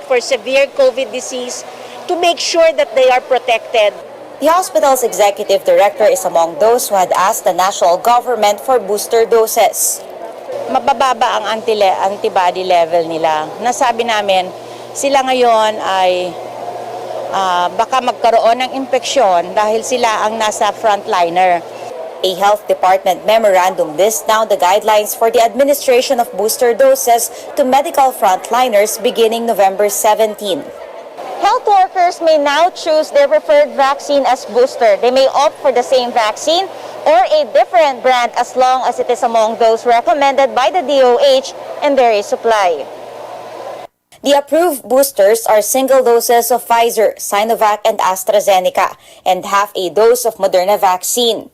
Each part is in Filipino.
for severe COVID disease to make sure that they are protected. The hospital's executive director is among those who had asked the national government for booster doses. Mabababa ang antibody level nila. Nasabi namin, sila ngayon ay baka magkaroon ng impeksyon dahil sila ang nasa frontliner. A health department memorandum lists now the guidelines for the administration of booster doses to medical frontliners beginning November 17. Health workers may now choose their preferred vaccine as booster. They may opt for the same vaccine or a different brand as long as it is among those recommended by the DOH and there is supply. The approved boosters are single doses of Pfizer, Sinovac, and AstraZeneca, and half a dose of Moderna vaccine.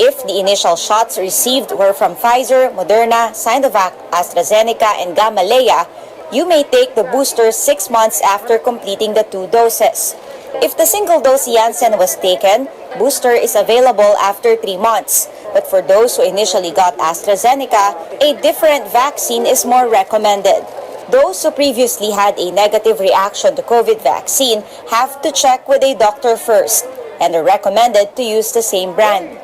If the initial shots received were from Pfizer, Moderna, Sinovac, AstraZeneca, and Gamaleya, you may take the booster 6 months after completing the 2 doses. If the single-dose Janssen was taken, booster is available after 3 months. But for those who initially got AstraZeneca, a different vaccine is more recommended. Those who previously had a negative reaction to COVID vaccine have to check with a doctor first and are recommended to use the same brand.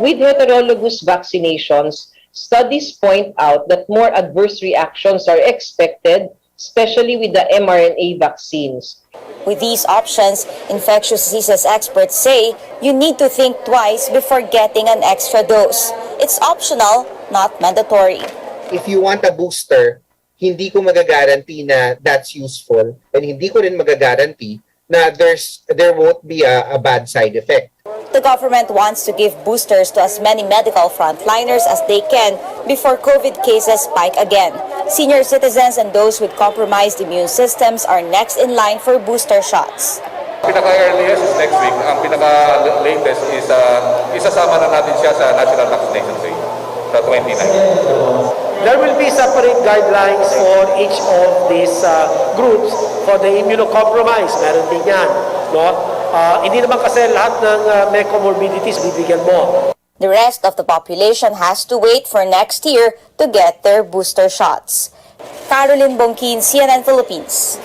With heterologous vaccinations, studies point out that more adverse reactions are expected, especially with the mRNA vaccines. With these options, infectious diseases experts say you need to think twice before getting an extra dose. It's optional, not mandatory. If you want a booster, hindi ko magagaranti na that's useful, and hindi ko rin magagaranti na there won't be a bad side effect. The government wants to give boosters to as many medical frontliners as they can before COVID cases spike again. Senior citizens and those with compromised immune systems are next in line for booster shots. Pinaka-earliest is next week. Ang pinaka-latest is isasama na natin siya sa National Vaccination Day, sa 29. There will be separate guidelines for each of these groups for the immunocompromised. Meron din yan. No? Hindi naman kasi lahat ng may comorbidities bibigyan mo. The rest of the population has to wait for next year to get their booster shots. Caroline Bongkin, CNN Philippines.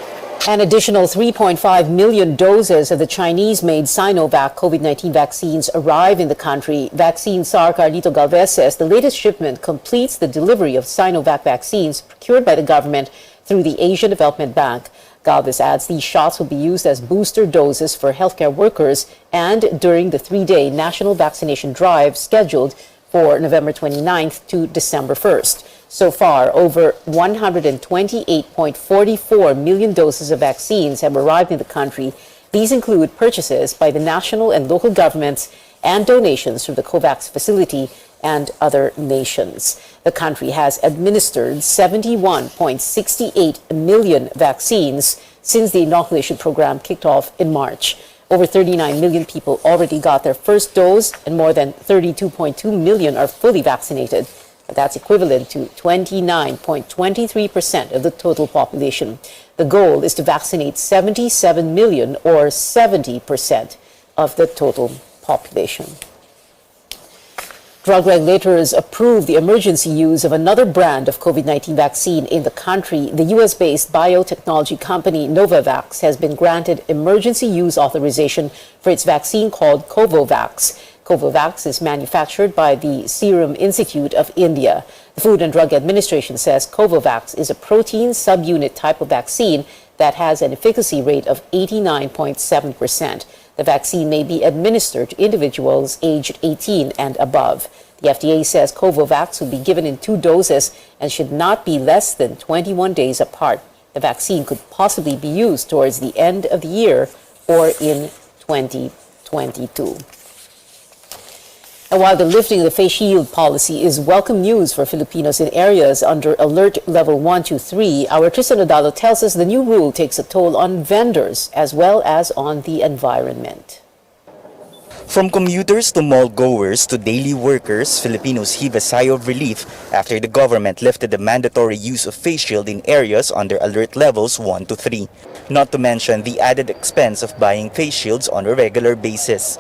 An additional 3.5 million doses of the Chinese-made Sinovac COVID-19 vaccines arrive in the country. Vaccine czar Carlito Galvez says the latest shipment completes the delivery of Sinovac vaccines procured by the government through the Asian Development Bank. Galvez adds these shots will be used as booster doses for healthcare workers and during the 3-day national vaccination drive scheduled for November 29th to December 1st. So far, over 128.44 million doses of vaccines have arrived in the country. These include purchases by the national and local governments and donations from the COVAX facility and other nations. The country has administered 71.68 million vaccines since the inoculation program kicked off in March. Over 39 million people already got their first dose and more than 32.2 million are fully vaccinated. That's equivalent to 29.23% of the total population. The goal is to vaccinate 77 million or 70% of the total population. Drug regulators approved the emergency use of another brand of COVID-19 vaccine in the country. The U.S.-based biotechnology company Novavax has been granted emergency use authorization for its vaccine called Covovax. Covovax is manufactured by the Serum Institute of India. The Food and Drug Administration says Covovax is a protein subunit type of vaccine that has an efficacy rate of 89.7%. The vaccine may be administered to individuals aged 18 and above. The FDA says Covovax will be given in 2 doses and should not be less than 21 days apart. The vaccine could possibly be used towards the end of the year or in 2022. And while the lifting of the face shield policy is welcome news for Filipinos in areas under alert level 1 to 3, our Tristan Odalo tells us the new rule takes a toll on vendors as well as on the environment. From commuters to mall goers to daily workers, Filipinos heave a sigh of relief after the government lifted the mandatory use of face shield in areas under alert levels 1 to 3. Not to mention the added expense of buying face shields on a regular basis.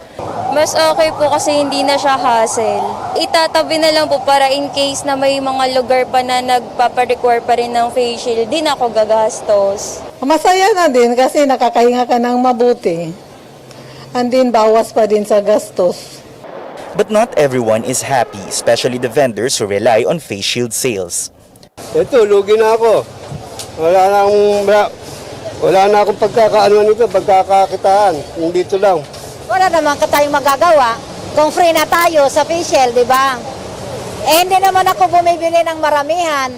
Mas okay po kasi hindi na siya hassle. Itatabi na lang po para in case na may mga lugar pa na nagpaparequire pa rin ng face shield, di na ako gagastos. Masaya na din kasi nakakahinga ka ng mabuti. And din bawas pa din sa gastos. But not everyone is happy, especially the vendors who rely on face shield sales. Ito, lugi na ako. Wala na akong pagkakakitaan. Dito lang. Wala naman ka tayong magagawa kung free na tayo sa facial, di ba? Eh, hindi naman ako bumibili ng maramihan.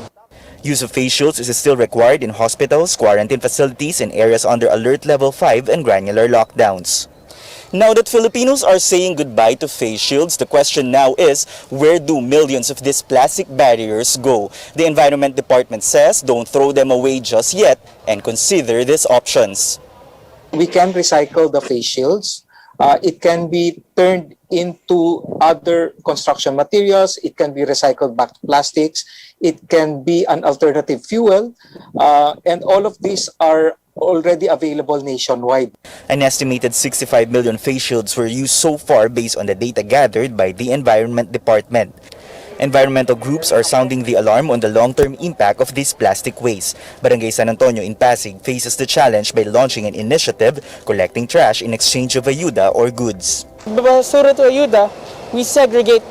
Use of face shields is still required in hospitals, quarantine facilities, and areas under Alert Level 5 and granular lockdowns. Now that Filipinos are saying goodbye to face shields, the question now is, where do millions of these plastic barriers go? The Environment Department says don't throw them away just yet and consider these options. We can recycle the face shields. It can be turned into other construction materials. It can be recycled back to plastics. It can be an alternative fuel. And all of these are already available nationwide. An estimated 65 million face shields were used so far based on the data gathered by the Environment Department. Environmental groups are sounding the alarm on the long-term impact of this plastic waste. Barangay San Antonio in Pasig faces the challenge by launching an initiative collecting trash in exchange of ayuda or goods. Basura to ayuda, we segregate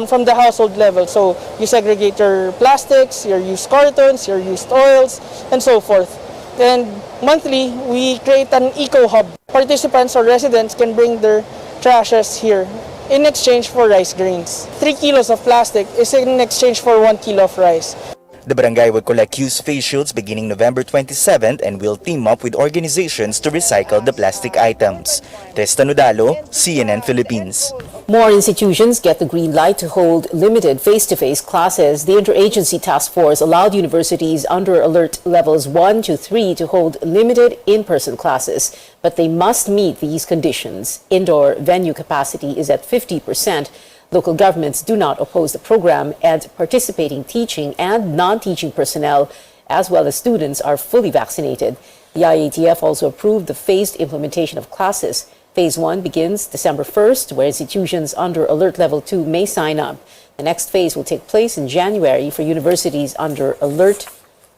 from the household level. So you segregate your plastics, your used cartons, your used oils, and so forth. And monthly, we create an eco-hub. Participants or residents can bring their trashes here in exchange for rice grains. 3 kilos of plastic is in exchange for 1 kilo of rice. The barangay will collect used face shields beginning November 27th and will team up with organizations to recycle the plastic items. Testa Nudalo, CNN Philippines. More institutions get the green light to hold limited face-to-face classes. The Interagency Task Force allowed universities under alert levels 1 to 3 to hold limited in-person classes, but they must meet these conditions. Indoor venue capacity is at 50%. Local governments do not oppose the program, and participating teaching and non-teaching personnel, as well as students, are fully vaccinated. The IATF also approved the phased implementation of classes. Phase 1 begins December 1st, where institutions under Alert Level 2 may sign up. The next phase will take place in January for universities under Alert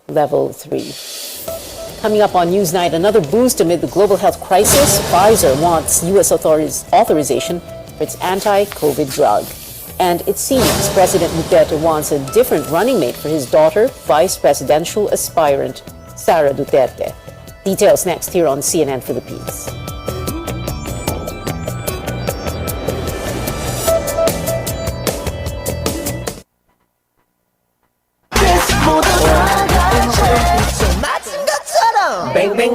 Level 3. Coming up on Newsnight, another boost amid the global health crisis. Pfizer wants U.S. authorities' authorization for its anti-COVID drug. And it seems President Duterte wants a different running mate for his daughter, vice presidential aspirant Sara Duterte. Details next here on CNN Philippines. Bang, bang.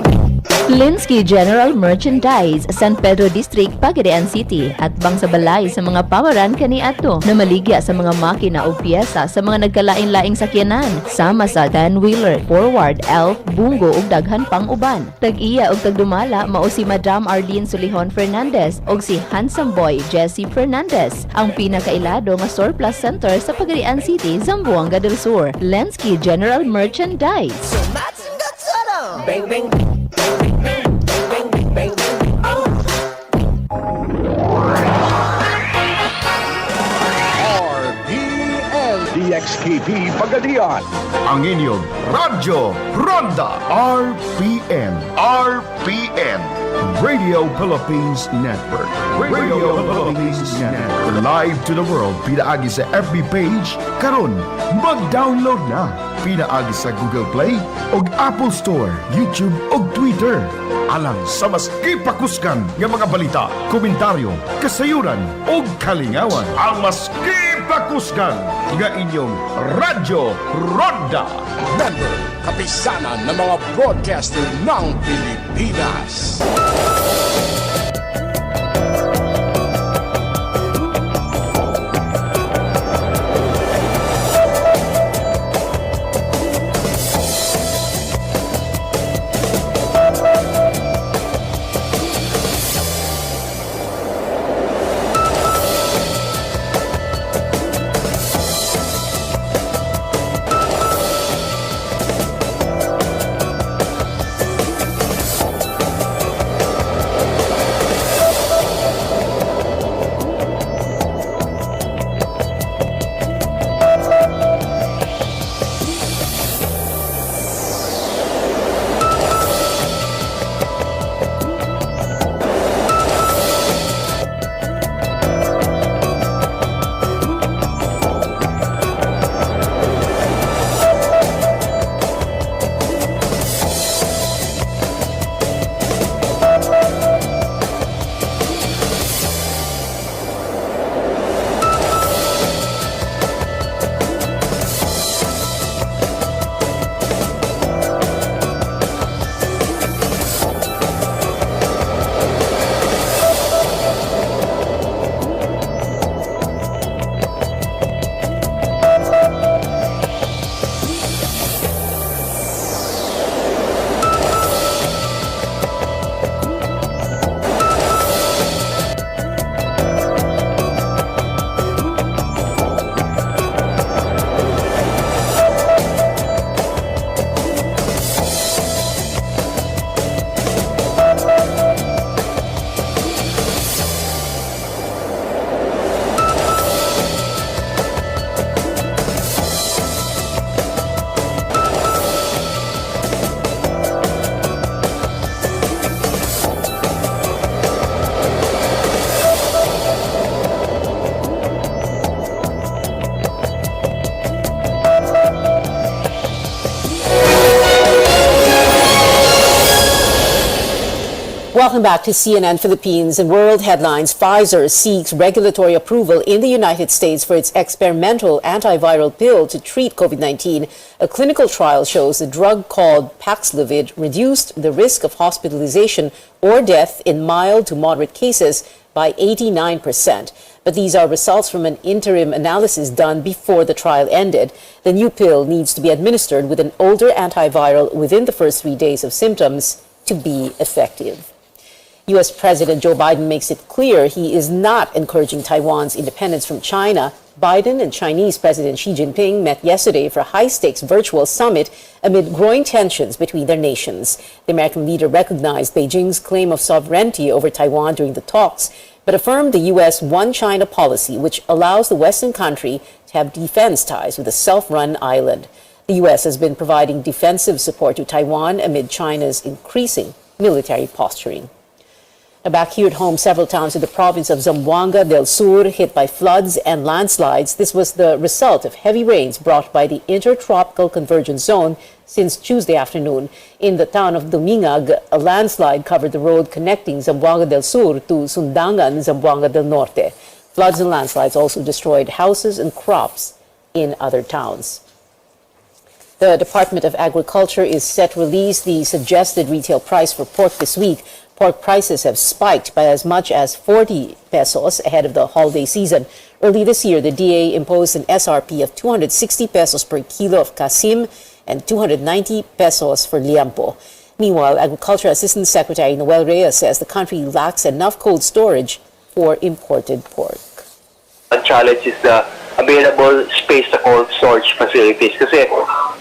Linsky General Merchandise, San Pedro District, Pagadian City at bangsabalay sa mga pawaran kaniadto na maligya sa mga makina o piyesa sa mga nagkalain-laing sakyanan sama sa 10-wheeler, forward, elf, bungo ug daghan pang uban. Tag-iya ug tagdumala mao si Madam Arlene Solihon Fernandez ug si handsome boy Jesse Fernandez, ang pinakailado nga surplus center sa Pagadian City, Zamboanga del Sur. Linsky General Merchandise. Bang, bang. DXKP Pagadian, ang inyong Radyo Ronda RPN. RPN, Radio Philippines Network. Radio Philippines Network. Live to the world, pinaagi sa FB page, karon mag-download na. Pinaagi sa Google Play o Apple Store, YouTube o Twitter. Alang sa mas ipakuskan ng mga balita, komentaryo, kasayuran o kalingawan. Ang mas ipakuskan nga inyong Radyo Ronda. Member, kapisanan ng mga broadcaster ng Pilipinas. Welcome back to CNN Philippines. In world headlines, Pfizer seeks regulatory approval in the United States for its experimental antiviral pill to treat COVID-19. A clinical trial shows the drug called Paxlovid reduced the risk of hospitalization or death in mild to moderate cases by 89%. But these are results from an interim analysis done before the trial ended. The new pill needs to be administered with an older antiviral within the first 3 days of symptoms to be effective. U.S. President Joe Biden makes it clear he is not encouraging Taiwan's independence from China. Biden and Chinese President Xi Jinping met yesterday for a high-stakes virtual summit amid growing tensions between their nations. The American leader recognized Beijing's claim of sovereignty over Taiwan during the talks, but affirmed the U.S. One China policy, which allows the Western country to have defense ties with a self-run island. The U.S. has been providing defensive support to Taiwan amid China's increasing military posturing. Back here at home, several towns in the province of Zamboanga del Sur hit by floods and landslides. This was the result of heavy rains brought by the Intertropical Convergence Zone since Tuesday afternoon. In the town of Dumingag, a landslide covered the road connecting Zamboanga del Sur to Sundangan, Zamboanga del Norte. Floods and landslides also destroyed houses and crops in other towns. The Department of Agriculture is set to release the suggested retail price for pork this week. Pork prices have spiked by as much as 40 pesos ahead of the holiday season. Early this year, the DA imposed an SRP of 260 pesos per kilo of kasim and 290 pesos for liampo. Meanwhile, Agriculture Assistant Secretary Noel Reyes says the country lacks enough cold storage for imported pork. The challenge is the available space sa cold storage facilities kasi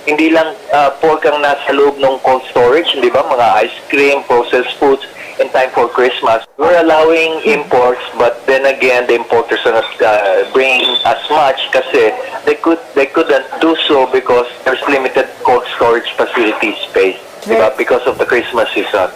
hindi lang pork ang nasa loob ng cold storage, di ba? Mga ice cream, processed foods, in time for Christmas. We're allowing imports, but then again, the importers are not bringing as much kasi they couldn't do so because there's limited cold storage facility space, di ba? Because of the Christmas season.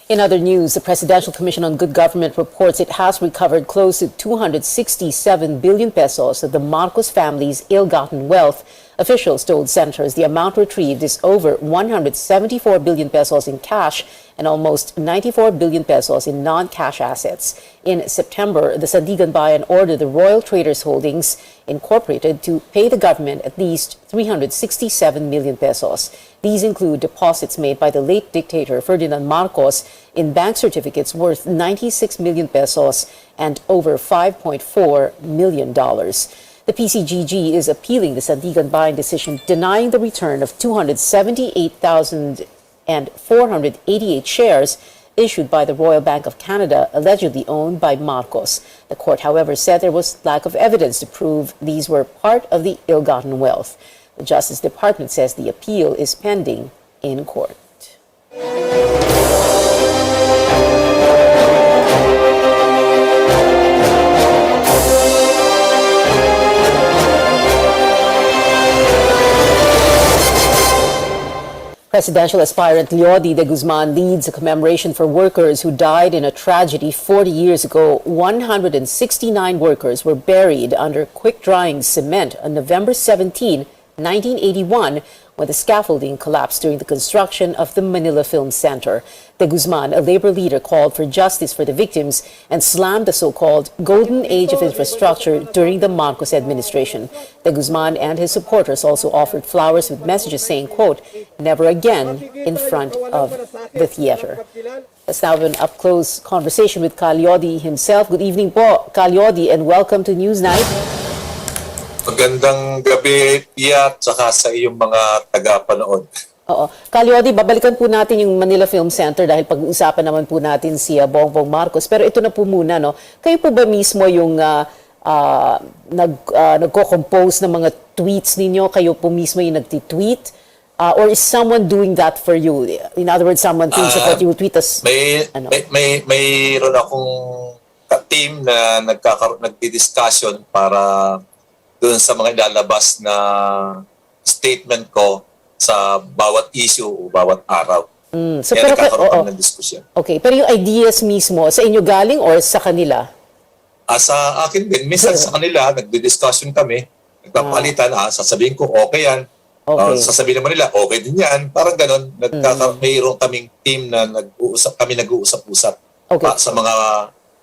In other news, the Presidential Commission on Good Government reports it has recovered close to 267 billion pesos of the Marcos family's ill-gotten wealth. Officials told senators the amount retrieved is over 174 billion pesos in cash and almost 94 billion pesos in non-cash assets. In September, the Sandigan Bayan ordered the Royal Traders Holdings Incorporated to pay the government at least 367 million pesos. These include deposits made by the late dictator Ferdinand Marcos in bank certificates worth 96 million pesos and over $5.4 million. The PCGG is appealing the Sandigan Bayan decision denying the return of 278,488 shares issued by the Royal Bank of Canada, allegedly owned by Marcos. The court, however, said there was lack of evidence to prove these were part of the ill-gotten wealth. The Justice Department says the appeal is pending in court. Presidential aspirant Leody de Guzman leads a commemoration for workers who died in a tragedy 40 years ago. 169 workers were buried under quick-drying cement on November 17, 1981, when the scaffolding collapsed during the construction of the Manila Film Center. De Guzman, a labor leader, called for justice for the victims and slammed the so-called golden age of infrastructure during the Marcos administration. De Guzman and his supporters also offered flowers with messages saying, quote, "Never again," in front of the theater. Let's now have an up-close conversation with Ka Leody himself. Good evening po, Ka Leody, and welcome to Newsnight. Magandang gabi, Pia, at saka sa iyong mga taga-panood. Oo. Ka Leody, babalikan po natin yung Manila Film Center dahil pag-uusapan naman po natin si Bongbong Marcos. Pero ito na po muna, no? Kayo po ba mismo yung nagko-compose ng mga tweets ninyo? Kayo po mismo yung nagtitweet? Or is someone doing that for you? In other words, someone thinks of what you tweet as... Mayroon akong team na nagdi-discussion para doon sa mga ilalabas na statement ko sa bawat issue o bawat araw. So kaya pero nagkakaroon ng diskusyon. Okay, pero yung ideas mismo, sa inyo galing or sa kanila? Sa akin din, minsan sa kanila, nagdi-discussion kami, nagpapalitan, sasabihin ko, okay yan. Okay. Sasabihin naman nila, okay din yan. Parang ganon. Mayroon kaming team na nag-uusap-usap sa mga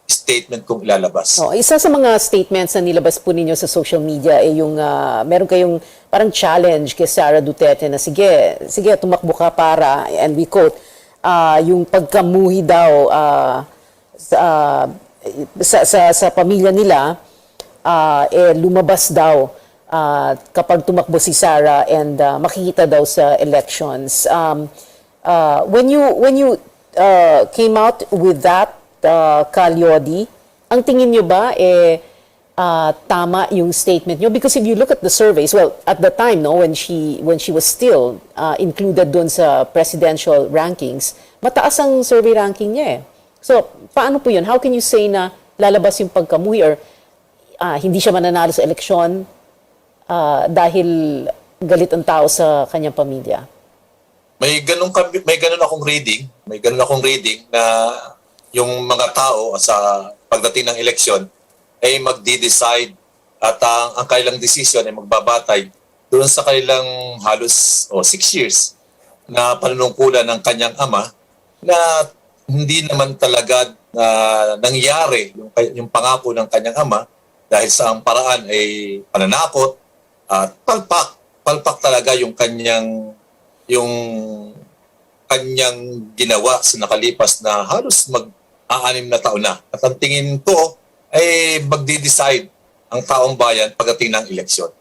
statement kong ilalabas. Isa sa mga statements na nilabas po ninyo sa social media ay yung meron kayong parang challenge kay Sara Duterte na sige, tumakbo ka para, and we quote, yung pagkamuhi daw sa pamilya nila, lumabas daw kapag tumakbo si Sara and makikita daw sa elections. When you came out with that, Calyodi, ang tingin nyo ba tama yung statement nyo? Because if you look at the surveys, well, at the time, no, when she was still included doon sa presidential rankings, mataas ang survey ranking niya eh. So, paano po yun? How can you say na lalabas yung pagkamuhi or hindi siya mananalo sa eleksyon dahil galit ang tao sa kanyang pamilya? May ganun akong reading na yung mga tao sa pagdating ng eleksyon ay magdi-decide at ang kanilang decision ay magbabatay doon sa kanilang halos 6 years na panunungkulan ng kanyang ama na hindi naman talaga nangyari yung pangako ng kanyang ama dahil sa ang paraan ay pananakot at palpak talaga yung kanyang ginawa sa nakalipas na halos mag-6 na taon na. At ang tingin ko ay magdi-decide ang taong bayan pagdating ng eleksyon.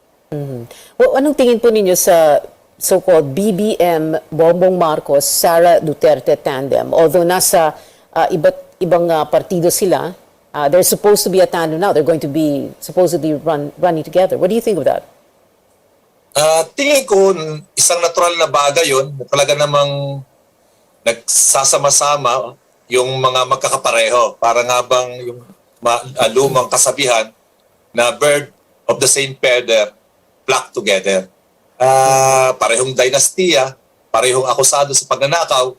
Well, anong tingin po ninyo sa so-called BBM Bongbong Marcos, Sara Duterte tandem? Although nasa iba't ibang partido sila, they're supposed to be a tandem now. They're going to be supposedly running together. What do you think of that? Tingin ko isang natural na bagay yun. Talaga namang nagsasama-sama yung mga magkakapareho. Para nga bang yung lumang kasabihan na bird of the same feather flock together. Parehong dynastiya, parehong akusado sa pagnanakaw,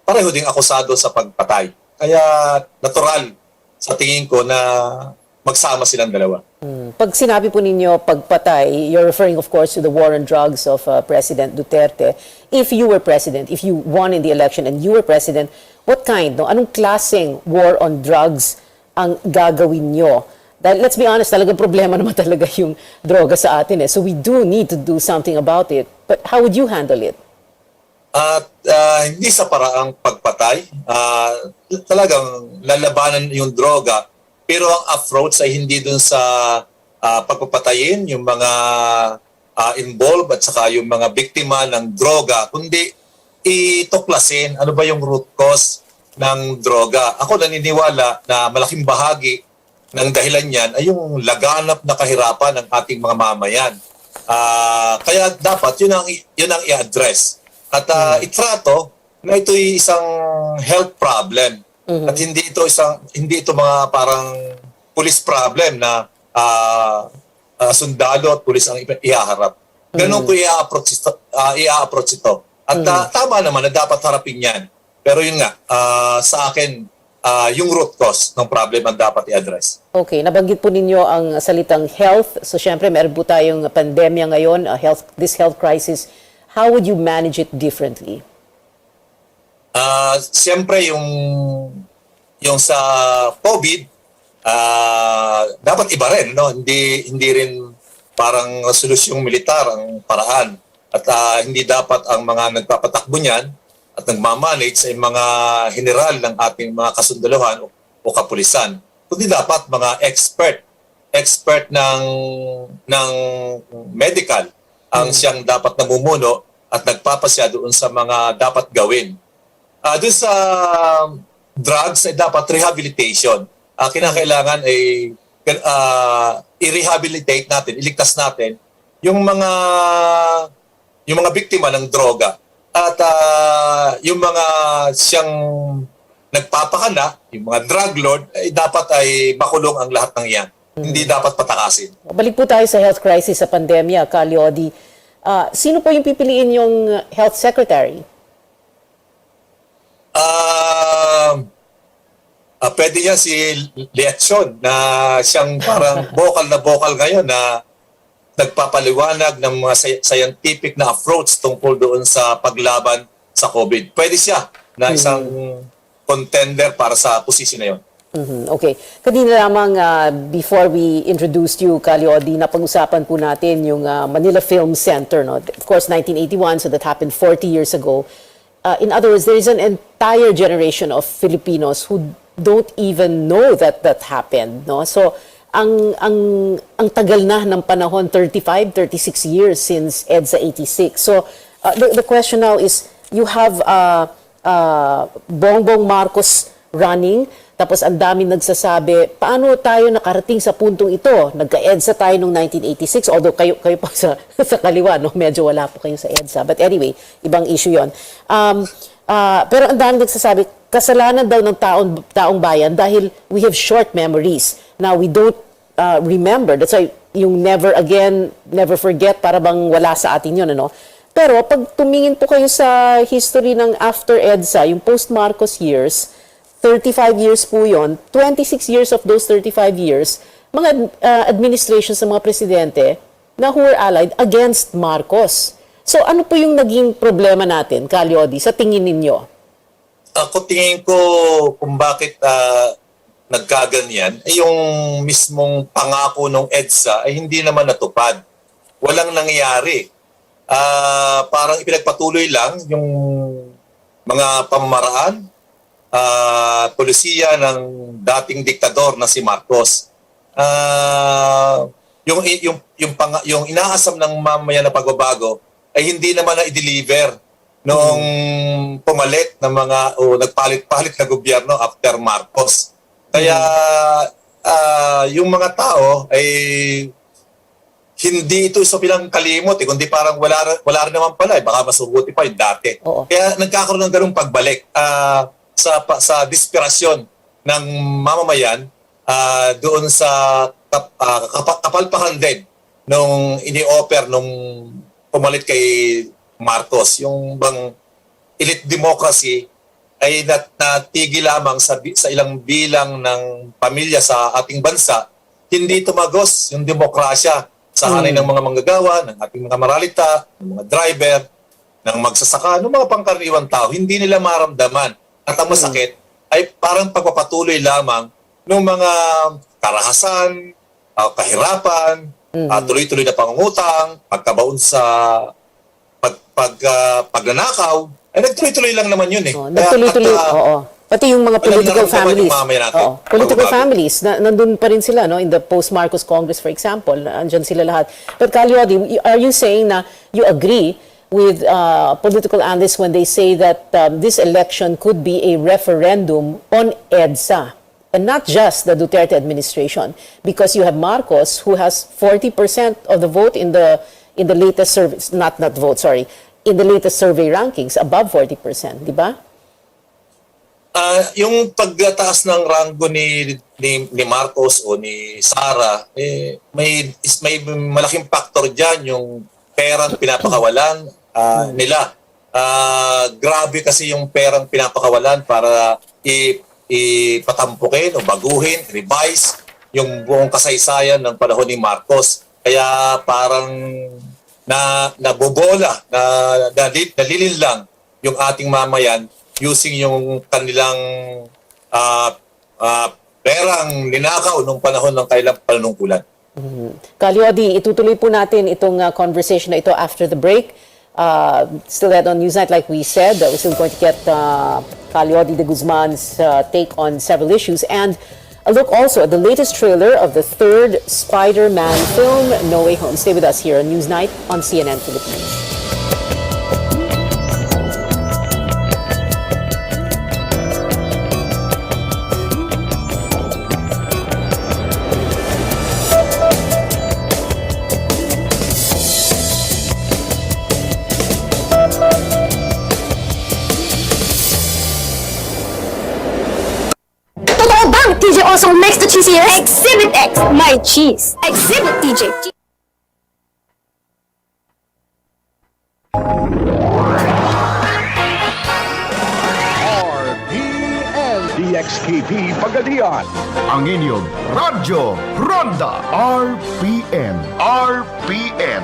pareho ding akusado sa pagpatay. Kaya natural sa tingin ko na magsama silang dalawa. Pag sinabi po ninyo pagpatay, you're referring of course to the war on drugs of President Duterte. If you were president, if you won in the election and you were president, what kind, no? Anong klaseng war on drugs ang gagawin nyo? Dahil let's be honest, talagang problema naman talaga yung droga sa atin eh. So we do need to do something about it. But how would you handle it? Hindi sa paraang pagpatay. Talagang lalabanan yung droga. Pero ang approach ay hindi dun sa pagpapatayin yung mga involved at saka yung mga biktima ng droga, kundi ituklasin ano ba yung root cause ng droga. Ako naniniwala na malaking bahagi ng dahilan niyan ay yung laganap na kahirapan ng ating mga mamayan. Kaya dapat yun ang i-address. At itrato na ito'y isang health problem. At hindi ito mga parang police problem na sundalo at police ang ihaharap. Ganun ko i-approach ito. At tama naman na dapat harapin yan. Pero yun nga, sa akin, yung root cause ng problem ang dapat i-address. Okay, nabanggit po ninyo ang salitang health. So syempre, meron po tayong pandemya ngayon, this health crisis. How would you manage it differently? Siyempre, yung sa COVID, dapat iba rin, no? Hindi rin parang solusyong militar ang paraan. At hindi dapat ang mga nagpapatakbo niyan at nagmamanage ay mga general ng ating mga kasundaluhan o kapulisan. Kundi dapat mga expert ng medical ang siyang dapat namumuno at nagpapasya doon sa mga dapat gawin. Doon sa drugs ay dapat rehabilitation. Kinakailangan ay i-rehabilitate natin, iligtas natin yung mga biktima ng droga at yung mga siyang nagpapakala, yung mga drug lord, ay dapat ay makulong ang lahat ng iyan. Hindi dapat patakasin. Balik po tayo sa health crisis sa pandemya, Calyodi. Sino po yung pipiliin yung health secretary? Pwede yan si Leachon na siyang parang vocal ngayon na nagpapaliwanag ng mga scientific na approach tungkol doon sa paglaban sa COVID. Pwede siya na isang contender para sa posisyon na yun. Okay. Kanina lamang, before we introduced you, Kaliodi, napag-usapan po natin yung Manila Film Center. No? Of course, 1981, so that happened 40 years ago. In other words, there is an entire generation of Filipinos who don't even know that that happened. No? So, ang tagal na ng panahon, 35, 36 years since EDSA 86. So, the question now is, you have Bongbong Marcos running, tapos ang daming nagsasabi, paano tayo nakarating sa puntong ito? Nagka-EDSA tayo noong 1986, although kayo pa sa kaliwa, no? Medyo wala po kayo sa EDSA. But anyway, ibang issue yon. Pero ang daming nagsasabi, kasalanan daw ng taong bayan dahil we have short memories. Now, we don't remember. That's why yung never again, never forget, para bang wala sa atin yun, ano? Pero pag tumingin po kayo sa history ng after EDSA, yung post-Marcos years, 35 years po yun, 26 years of those 35 years, mga administrations ng mga presidente na who were allied against Marcos. So ano po yung naging problema natin, Kaliodi, sa tingin ninyo? Ako tingin ko kung bakit nagkaganyan, yung mismong pangako ng EDSA ay hindi naman natupad. Walang nangyayari. Parang ipinagpatuloy lang yung mga pamamaraan, polisiya ng dating diktador na si Marcos. Yung inaasam ng mamayan na pagbabago ay hindi naman na-deliver noong pumalit ng mga nagpalit-palit na gobyerno after Marcos. Kaya yung mga tao ay hindi ito sa bilang kalimot, kundi parang wala rin naman pala, baka masubuti pa yung dati. Kaya nagkakaroon ng ganung pagbalik sa desperasyon ng mamamayan doon sa kapalpakan din nung ini-offer nung pumalit kay Marcos. Yung bang elite democracy ay natigil lamang sa ilang bilang ng pamilya sa ating bansa, hindi tumagos yung demokrasya sa hanay ng mga manggagawa, ng ating mga maralita, ng mga driver, ng magsasaka, ng mga pangkaraniwang tao. Hindi nila maramdaman. At ang masakit ay parang pagpapatuloy lamang ng mga karahasan, kahirapan, tuloy-tuloy na pangungutang, pagkabaon sa pagnanakaw, ay nagtuloy-tuloy lang naman yun eh. Nagtuloy-tuloy, oo. Pati yung mga political families. Political families, nandun pa rin sila, no? In the post-Marcos Congress, for example, andyan sila lahat. But Kaliodi, are you saying na you agree with political analysts when they say that this election could be a referendum on EDSA? And not just the Duterte administration, because you have Marcos, who has 40% of the vote in the latest survey, not vote, sorry, in the latest survey rankings, above 40%, di ba? Yung pagtaas ng rango ni Marcos o ni Sara, may malaking factor diyan yung perang pinapakawalan nila. Grabe kasi yung perang pinapakawalan para ipatampukin o baguhin, revise yung buong kasaysayan ng panahon ni Marcos. Kaya parang nabobola, nalilin lang yung ating mamayan using yung kanilang perang ninakaw nung panahon ng kailang panunungkulan. Kaliodi, itutuloy po natin itong conversation na ito after the break. Still that on Newsnight, like we said, we're still going to get Kaliodi de Guzman's take on several issues, and a look also at the latest trailer of the third Spider-Man film, No Way Home. Stay with us here on Newsnight on CNN Philippines. TJ also makes the cheesiest. Exhibit X, my cheese. Exhibit TJ. RPN DXKP Pagadian. Ang inyong Radyo Ronda RPN. RPN.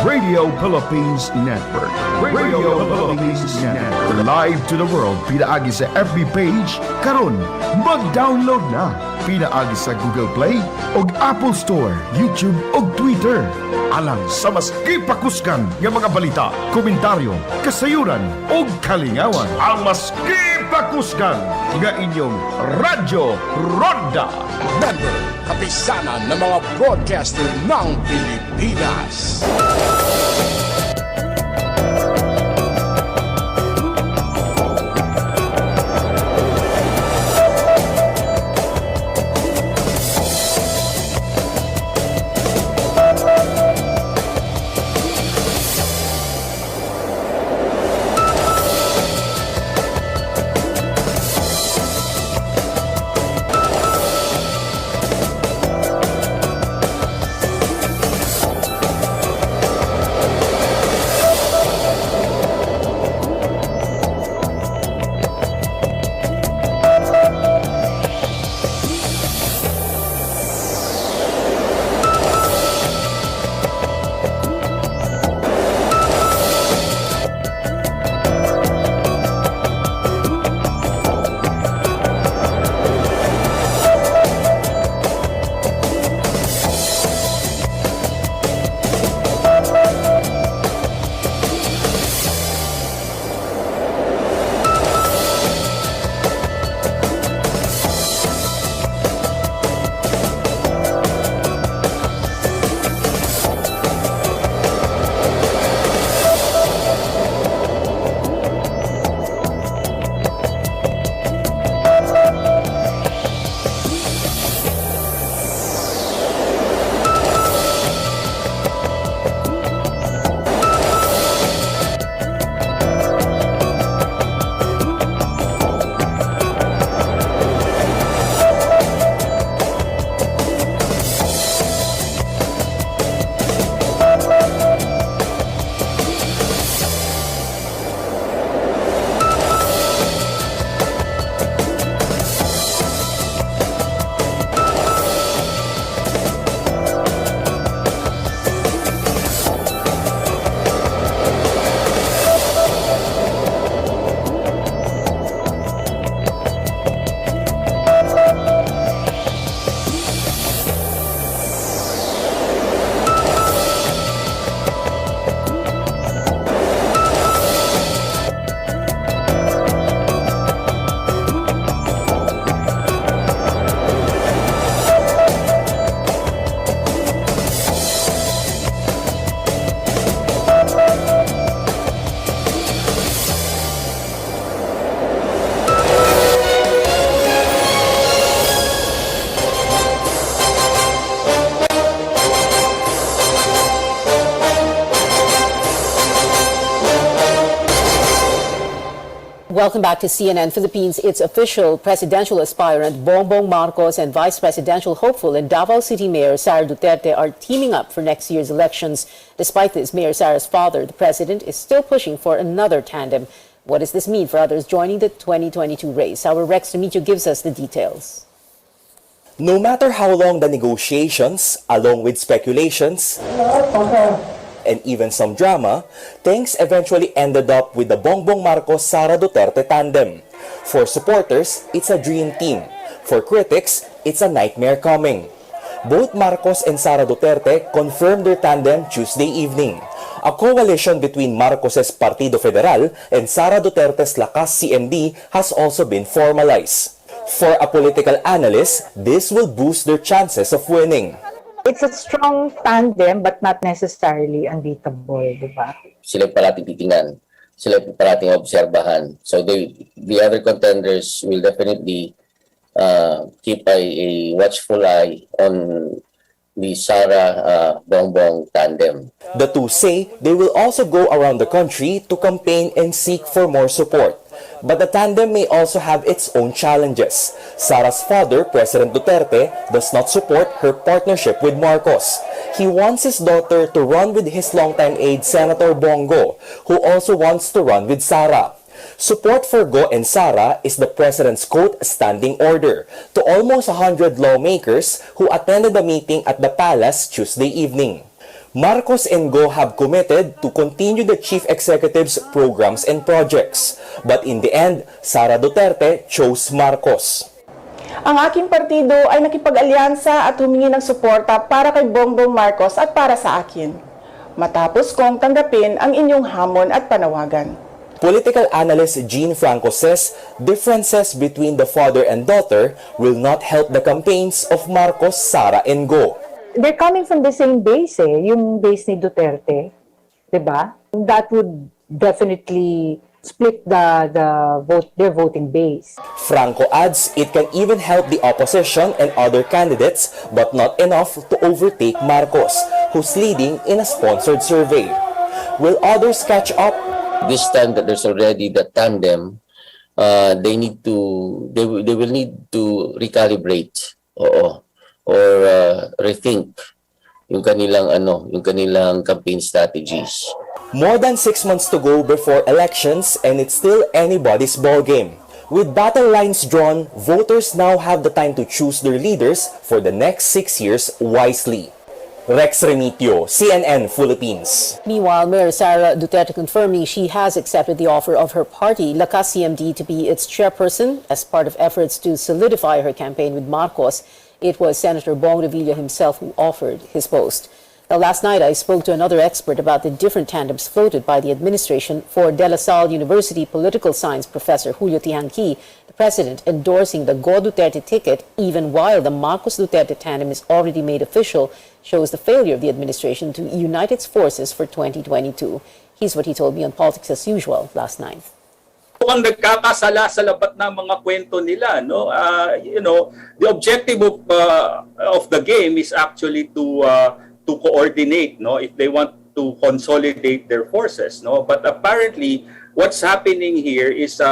Radio Philippines Network. Radio Philippines Network. Live to the world. Pinaagi sa FB page. Karon, mag-download na. Pinaagi sa Google Play o Apple Store, YouTube o Twitter. Alang sa mas kipakuskan ng mga balita, komentaryo, kasayuran o kalingawan. Ang mas kipakuskan ng inyong Radyo Ronda. Member, kapisanan ng mga broadcaster ng Pilipinas. Welcome back to CNN Philippines. It's official. Presidential aspirant Bongbong Marcos and Vice Presidential hopeful and Davao City Mayor Sara Duterte are teaming up for next year's elections. Despite this, Mayor Sara's father, the president, is still pushing for another tandem. What does this mean for others joining the 2022 race? Our Rex Remigio gives us the details. No matter how long the negotiations, along with speculations, and even some drama, things eventually ended up with the Bongbong Marcos-Sara Duterte tandem. For supporters, it's a dream team. For critics, it's a nightmare coming. Both Marcos and Sara Duterte confirmed their tandem Tuesday evening. A coalition between Marcos's Partido Federal and Sara Duterte's Lakas CMD has also been formalized. For a political analyst, this will boost their chances of winning. It's a strong tandem but not necessarily unbeatable, di ba? Sila parating titingnan, sila parating obserbahan. So the other contenders will definitely keep a watchful eye on the Sara Bongbong tandem. The two say they will also go around the country to campaign and seek for more support. But the tandem may also have its own challenges. Sara's father, President Duterte, does not support her partnership with Marcos. He wants his daughter to run with his longtime aide, Senator Bongo, who also wants to run with Sara. Support for Go and Sara is the President's quote standing order to almost 100 lawmakers who attended the meeting at the palace Tuesday evening. Marcos and Go have committed to continue the chief executive's programs and projects. But in the end, Sara Duterte chose Marcos. Ang aking partido ay nakipag-alyansa at humingi ng suporta para kay Bongbong Marcos at para sa akin. Matapos kong tanggapin ang inyong hamon at panawagan. Political analyst Jean Franco says differences between the father and daughter will not help the campaigns of Marcos, Sara, and Go. They're coming from the same base yung base ni Duterte, 'di ba? That would definitely split their voting base. Franco adds it can even help the opposition and other candidates but not enough to overtake Marcos, who's leading in a sponsored survey. Will others catch up? This time that there's already the tandem, they will need to recalibrate or rethink yung kanilang campaign strategies. More than 6 months to go before elections and it's still anybody's ballgame. With battle lines drawn, voters now have the time to choose their leaders for the next 6 years wisely. Rex Remitio, CNN Philippines. Meanwhile, Mayor Sara Duterte confirming she has accepted the offer of her party, Lakas CMD, to be its chairperson as part of efforts to solidify her campaign with Marcos. It was Senator Bong Revilla himself who offered his post. Now, last night, I spoke to another expert about the different tandems floated by the administration. For De La Salle University political science professor Julio Tihanqui, the president endorsing the Go Duterte ticket, even while the Marcos Duterte tandem is already made official, shows the failure of the administration to unite its forces for 2022. Here's what he told me on Politics as Usual last night. Ang nagkakasala sa labat ng mga kwento nila, no? The objective of the game is actually to coordinate, no, if they want to consolidate their forces, no. But apparently what's happening here is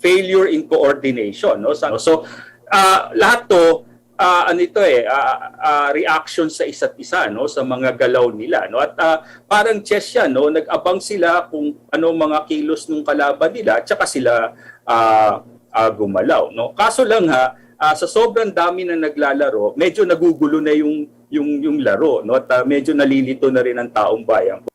failure in coordination, no. So lahat to reaction sa isa't isa, no, sa mga galaw nila, no. At parang chess yan, no, nag-abang sila kung ano mga kilos ng kalaban nila at saka sila gumalaw, no. Kaso lang sa sobrang dami na naglalaro, medyo nagugulo na yung laro, no? At medyo nalilito na rin ang taong bayan.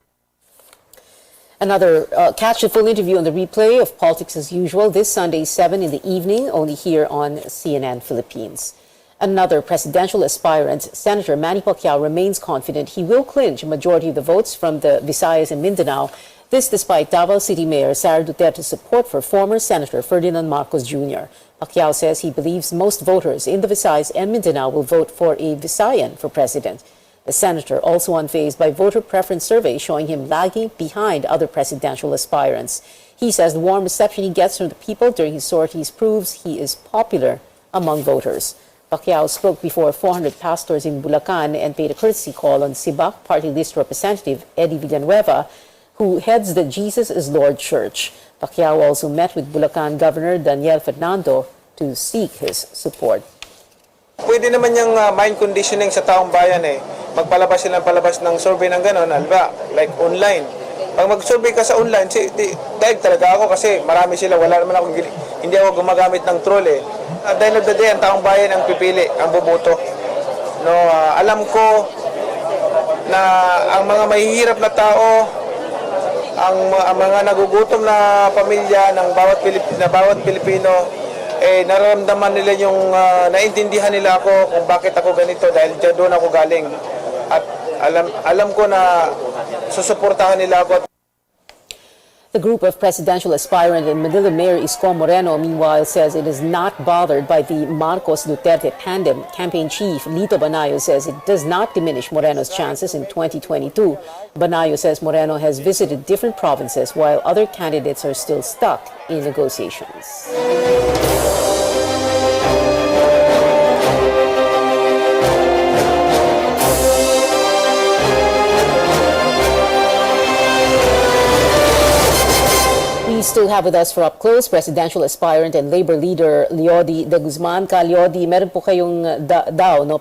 Another catch the full interview on the replay of Politics as Usual this Sunday 7 in the evening, only here on CNN Philippines. Another presidential aspirant, Senator Manny Pacquiao, remains confident he will clinch a majority of the votes from the Visayas and Mindanao. This despite Davao City Mayor Sara Duterte's support for former Senator Ferdinand Marcos Jr. Pacquiao says he believes most voters in the Visayas and Mindanao will vote for a Visayan for president. The senator also unfazed by voter preference surveys showing him lagging behind other presidential aspirants. He says the warm reception he gets from the people during his sorties proves he is popular among voters. Pacquiao spoke before 400 pastors in Bulacan and paid a courtesy call on Sibak Party List Representative Eddie Villanueva, who heads the Jesus is Lord Church. Pacquiao also met with Bulacan Governor Daniel Fernando to seek his support. Pwede naman yung mind conditioning sa taong bayan magpalabas sila palabas ng survey ng gano'n, like online. Pag mag-survey ka sa online, dahil talaga ako kasi marami sila, hindi ako gumagamit ng troll At the end of the day, ang taong bayan ang pipili, ang boboto. No, alam ko na ang mga mahihirap na tao, ang mga nagugutom na pamilya ng bawat Pilipino, nararamdaman nila yung naintindihan nila ako kung bakit ako ganito dahil doon ako galing. At alam ko na susuportahan nila ako. The group of presidential aspirant and Manila Mayor Isko Moreno, meanwhile, says it is not bothered by the Marcos-Duterte tandem. Campaign chief Lito Banayo says it does not diminish Moreno's chances in 2022. Banayo says Moreno has visited different provinces while other candidates are still stuck in negotiations. We still have with us for up close presidential aspirant and labor leader Leody de Guzman. Leody, meron po kayong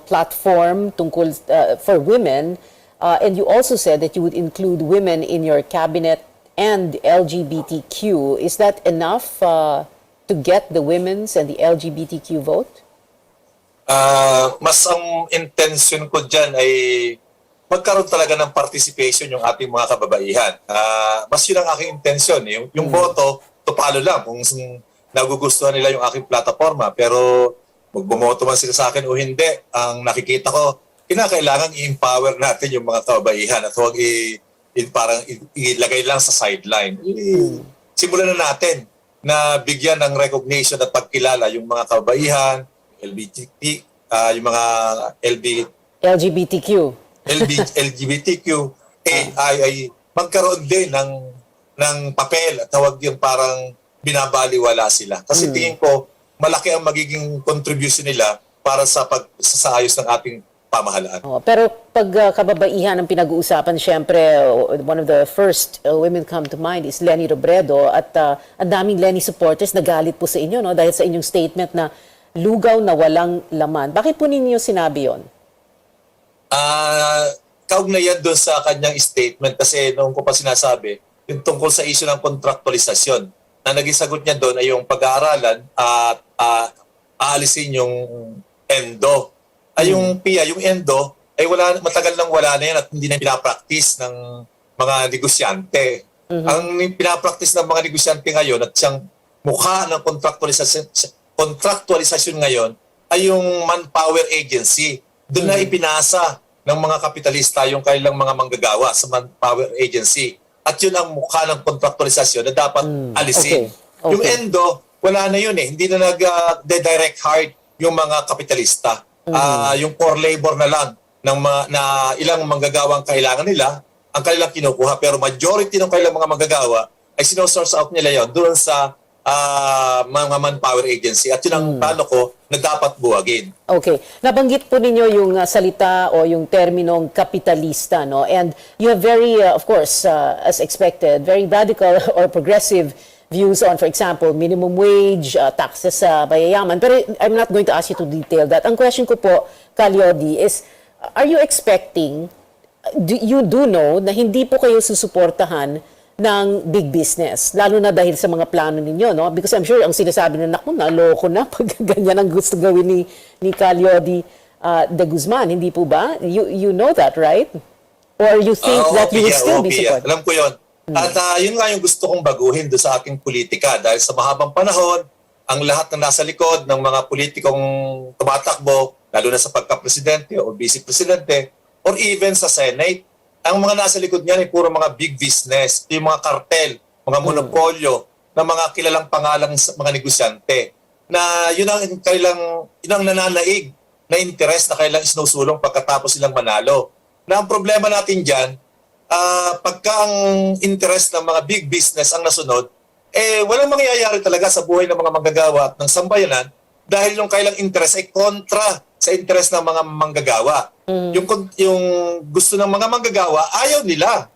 platform tungkol for women, and you also said that you would include women in your cabinet and LGBTQ. Is that enough to get the women's and the LGBTQ vote? Mas ang intention ko dyan ay magkaroon talaga ng participation yung ating mga kababaihan. Mas yun ang aking intention. Yung boto, tupalo lang kung nagugustuhan nila yung aking plataforma. Pero magbumoto man sila sa akin o hindi, ang nakikita ko, kinakailangan i-empower natin yung mga kababaihan at huwag parang ilagay lang sa sideline. Simulan na natin na bigyan ng recognition at pagkilala yung mga kababaihan, yung mga LGBTQ. LGBTQ, ay magkaroon din ng papel at huwag yung parang binabaliwala sila. Kasi tingin ko, malaki ang magiging contribution nila para sa pagsasaayos ng ating pamahalaan. Pero pag kababaihan ang pinag-uusapan, syempre, one of the first women come to mind is Leni Robredo at ang daming Leni supporters nagalit po sa inyo, no? Dahil sa inyong statement na lugaw na walang laman. Bakit po ninyo sinabi yun? Kaugnayan doon sa kanyang statement kasi noong ko pa sinasabi, yung tungkol sa issue ng kontraktualisasyon, na naging sagot niya doon ay yung pag-aaralan at aalisin yung endo. Yung PIA, yung endo, ay matagal nang wala na yan at hindi na pinapractice ng mga negosyante. Ang pinapractice ng mga negosyante ngayon at siyang mukha ng kontraktualisasyon ngayon ay yung manpower agency. Doon na ipinasa ng mga kapitalista yung kailang mga manggagawa sa manpower agency. At yun ang mukha ng kontraktualisasyon na dapat alisin. Okay. Yung endo, wala na yun eh. Hindi na nag-direct hire yung mga kapitalista. Yung core labor na lang na ilang manggagawang kailangan nila ang kanilang kinukuha. Pero majority ng kailang mga manggagawa ay sinosource out nila yon doon sa mga manpower agency. At yun ang plano ko na dapat buwagin. Okay. Nabanggit po ninyo yung salita o yung terminong kapitalista, no? And you have very, of course, as expected, very radical or progressive views on, for example, minimum wage, taxes sa mayayaman. Pero I'm not going to ask you to detail that. Ang question ko po, Calyodi, is, are you expecting, you do know na hindi po kayo susuportahan ng big business, lalo na dahil sa mga plano ninyo, no? Because I'm sure ang sinasabi na, naku, naloko na pag ganyan ang gusto gawin ni Calyodi de Guzman, hindi po ba? You know that, right? Or you think that you would still be supported? Alam ko yun. At yun nga yung gusto kong baguhin doon sa ating politika dahil sa mahabang panahon, ang lahat ng nasa likod ng mga politikong tumatakbo, lalo na sa pagka-presidente o vice-presidente, or even sa Senate, ang mga nasa likod niyan ay puro mga big business, yung mga kartel, mga monopolyo, na mga kilalang pangalang mga negosyante, na yun ang nananaig na interest na kailang sinusulong pagkatapos silang manalo. Na ang problema natin dyan, pagka ang interest ng mga big business ang nasunod, walang mangyayari talaga sa buhay ng mga manggagawa at ng sambayanan dahil yung kailang interest ay kontra sa interest ng mga manggagawa. Yung gusto ng mga manggagawa, ayaw nila.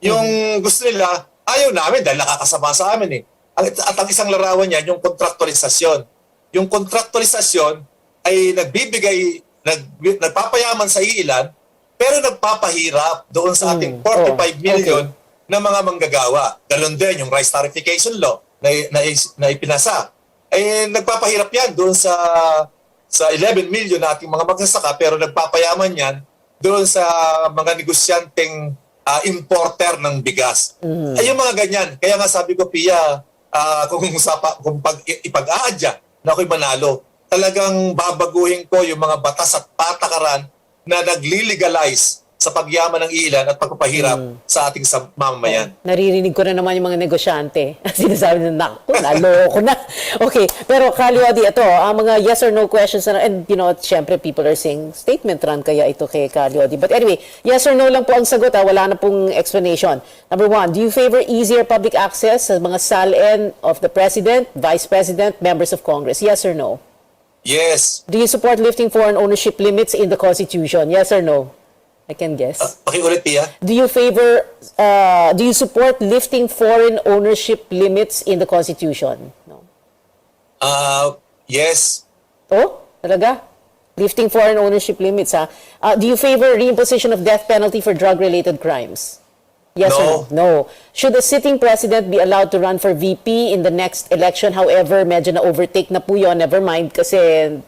Yung gusto nila, ayaw namin dahil nakakasama sa amin eh. At ang isang larawan niyan, yung kontraktualisasyon. Yung kontraktualisasyon ay nagpapayaman sa ilan, pero nagpapahirap doon sa ating 45 million na mga manggagawa. Ganon din yung rice tarification law na ipinasa. Nagpapahirap yan doon sa 11 million na ating mga magsasaka, pero nagpapayaman yan doon sa mga negosyanteng importer ng bigas. Ay yung mga ganyan. Kaya nga sabi ko, Pia, kung ipag-aadya na ako'y manalo, talagang babaguhin ko yung mga batas at patakaran na naglilegalize sa pagyaman ng ilan at pagpapahirap sa ating mamamayan. Naririnig ko na naman yung mga negosyante. Sinasabi na, naku, naloko na. Okay, pero Calyodi, ito, ang mga yes or no questions, and you know, syempre people are saying, statement run kaya ito kay Calyodi. But anyway, yes or no lang po ang sagot, wala na pong explanation. Number one, do you favor easier public access sa mga SALN of the President, Vice President, members of Congress? Yes or no? Yes. Do you support lifting foreign ownership limits in the Constitution? Yes or no? I can guess. Pakiulit, Pia. Do you support lifting foreign ownership limits in the Constitution? No. Yes. Oh, talaga? Lifting foreign ownership limits, ha? Do you favor reimposition of death penalty for drug-related crimes? Yes No. or no? No. Should the sitting president be allowed to run for VP in the next election? However, medyo na-overtake na po yun. Never mind kasi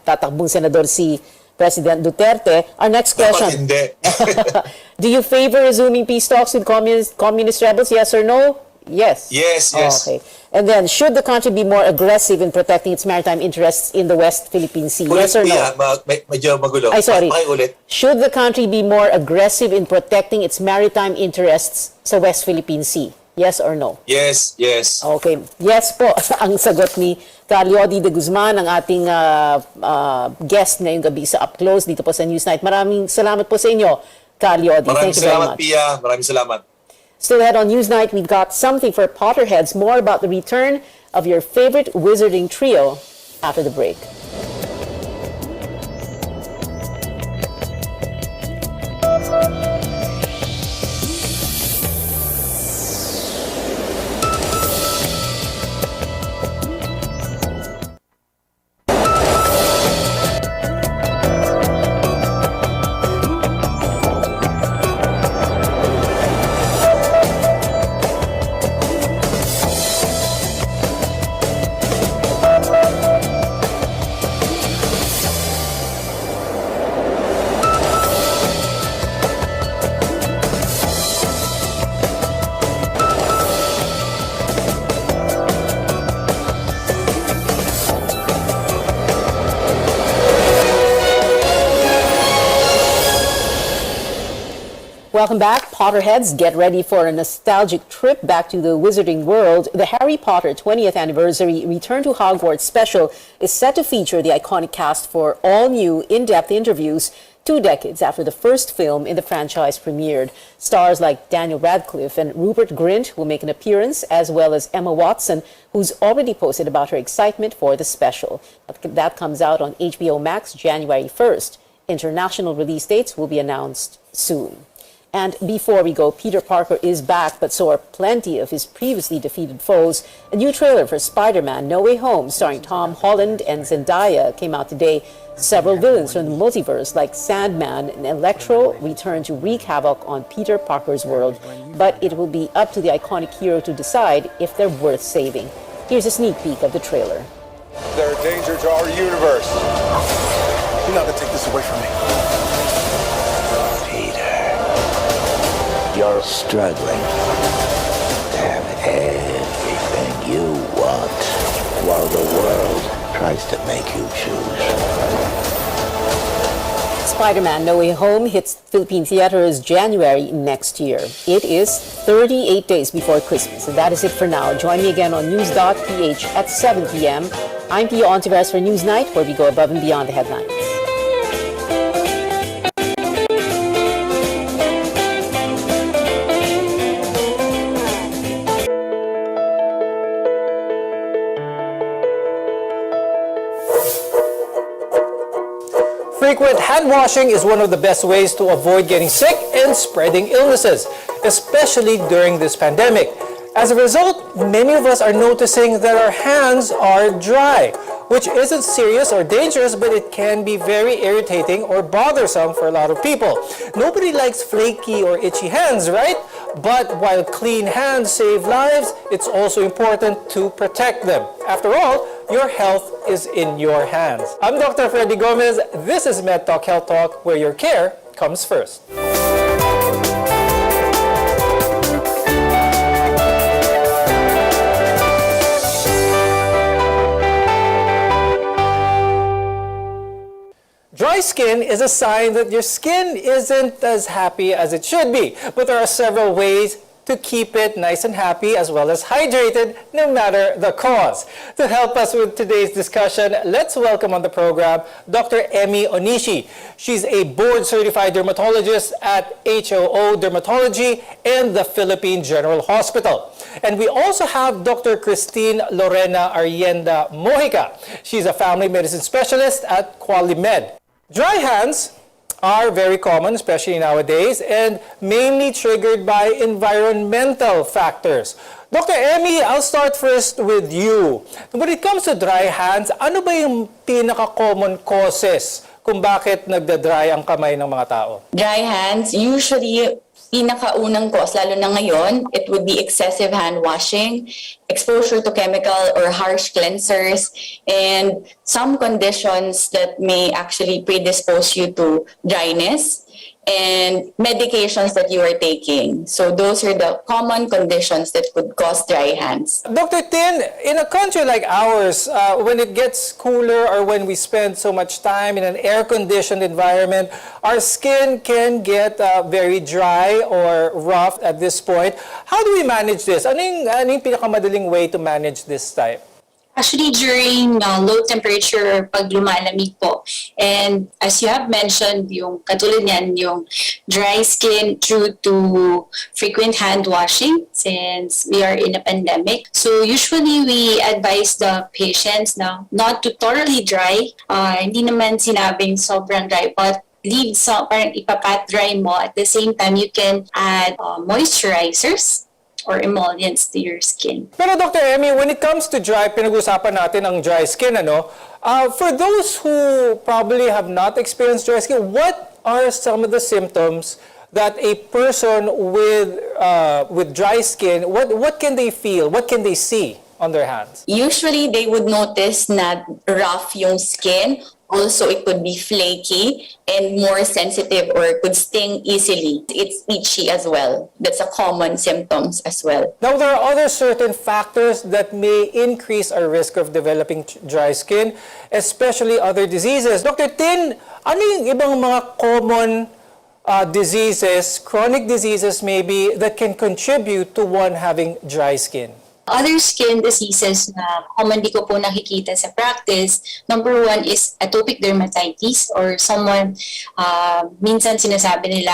tatakbong senador si President Duterte. Our next question. Dapat hindi. Do you favor resuming peace talks with communist rebels? Yes or no? Yes. Yes, yes. Okay. And then, should the country be more aggressive in protecting its maritime interests in the West Philippine Sea? Yes or no? Medyo magulo. Ay, sorry. Pakiulit. Should the country be more aggressive in protecting its maritime interests sa West Philippine Sea? Yes or no? Yes, yes. Okay. Yes po ang sagot ni Carliodi de Guzman, ang ating guest ngayong gabi sa Up Close dito po sa Newsnight. Maraming salamat po sa inyo, Carliodi. Maraming Thank you very much. salamat, Pia. Maraming salamat. Still ahead on Newsnight, we've got something for Potterheads, more about the return of your favorite wizarding trio after the break. Welcome back, Potterheads. Get ready for a nostalgic trip back to the wizarding world. The Harry Potter 20th Anniversary Return to Hogwarts special is set to feature the iconic cast for all-new, in-depth interviews 2 decades after the first film in the franchise premiered. Stars like Daniel Radcliffe and Rupert Grint will make an appearance, as well as Emma Watson, who's already posted about her excitement for the special. That comes out on HBO Max January 1st. International release dates will be announced soon. And before we go, Peter Parker is back, but so are plenty of his previously defeated foes. A new trailer for Spider-Man No Way Home, starring Tom Holland and Zendaya, came out today. Several villains from the multiverse, like Sandman and Electro, return to wreak havoc on Peter Parker's world. But it will be up to the iconic hero to decide if they're worth saving. Here's a sneak peek of the trailer. They're a danger to our universe. You're not gonna take this away from me. You're struggling to have everything you want while the world tries to make you choose. Spider-Man No Way Home hits Philippine theaters January next year. It is 38 days before Christmas, and that is it for now. Join me again on news.ph at 7 p.m. I'm Pia Ontiveros for Newsnight, where we go above and beyond the headlines. Frequent hand washing is one of the best ways to avoid getting sick and spreading illnesses, especially during this pandemic. As a result, many of us are noticing that our hands are dry, which isn't serious or dangerous, but it can be very irritating or bothersome for a lot of people. Nobody likes flaky or itchy hands, right? But while clean hands save lives, it's also important to protect them. After all, your health is in your hands. I'm Dr. Freddy Gomez. This is Med Talk Health Talk, where your care comes first. Dry skin is a sign that your skin isn't as happy as it should be, but there are several ways to keep it nice and happy as well as hydrated no matter the cause. To help us with today's discussion, let's welcome on the program Dr. Emmy Onishi. She's a board-certified dermatologist at HOO Dermatology and the Philippine General Hospital. And we also have Dr. Christine Lorena Arienda Mojica. She's a family medicine specialist at QualiMed. Dry hands are very common, especially nowadays, and mainly triggered by environmental factors. Dr. Emmy, I'll start first with you. When it comes to dry hands, ano ba yung pinaka-common causes kung bakit nagda-dry ang kamay ng mga tao? Dry hands, usually pinakaunang cause, lalo na ngayon, it would be excessive hand washing, exposure to chemical or harsh cleansers, and some conditions that may actually predispose you to dryness, and medications that you are taking. So those are the common conditions that could cause dry hands. Dr. Tin, in a country like ours, when it gets cooler or when we spend so much time in an air-conditioned environment, our skin can get very dry or rough at this point. How do we manage this? Ano yung pinakamadaling way to manage this type? Actually, during low temperature, pag lumalamig po. And as you have mentioned, yung katulad niyan, yung dry skin due to frequent hand washing since we are in a pandemic. So usually we advise the patients na not to thoroughly dry. Hindi naman sinabing sobrang dry, but leave parang ipapat dry mo. At the same time, you can add moisturizers or emollients to your skin. Pero Dr. Emmy, when it comes to dry, pinag-usapan natin ang dry skin, ano? For those who probably have not experienced dry skin, what are some of the symptoms that a person with dry skin, what can they feel? What can they see on their hands? Usually, they would notice na rough yung skin. Also, it could be flaky and more sensitive or could sting easily. It's itchy as well. That's a common symptoms as well. Now, there are other certain factors that may increase our risk of developing dry skin, especially other diseases. Dr. Tin, ano yung ibang mga common diseases, chronic diseases maybe, that can contribute to one having dry skin? Other skin diseases na commonly ko po nakikita sa practice, number one is atopic dermatitis or someone, minsan sinasabi nila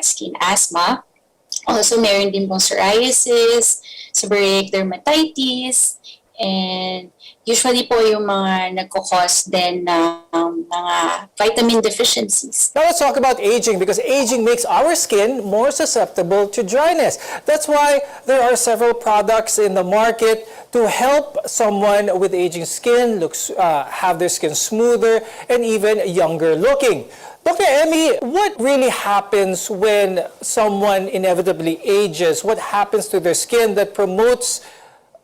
skin asthma. Also, meron din pong psoriasis, seborrheic dermatitis, and usually po yung mga nagkakos din ng mga vitamin deficiencies. Now let's talk about aging, because aging makes our skin more susceptible to dryness. That's why there are several products in the market to help someone with aging skin have their skin smoother and even younger looking. Dr. Emmy, what really happens when someone inevitably ages? What happens to their skin that promotes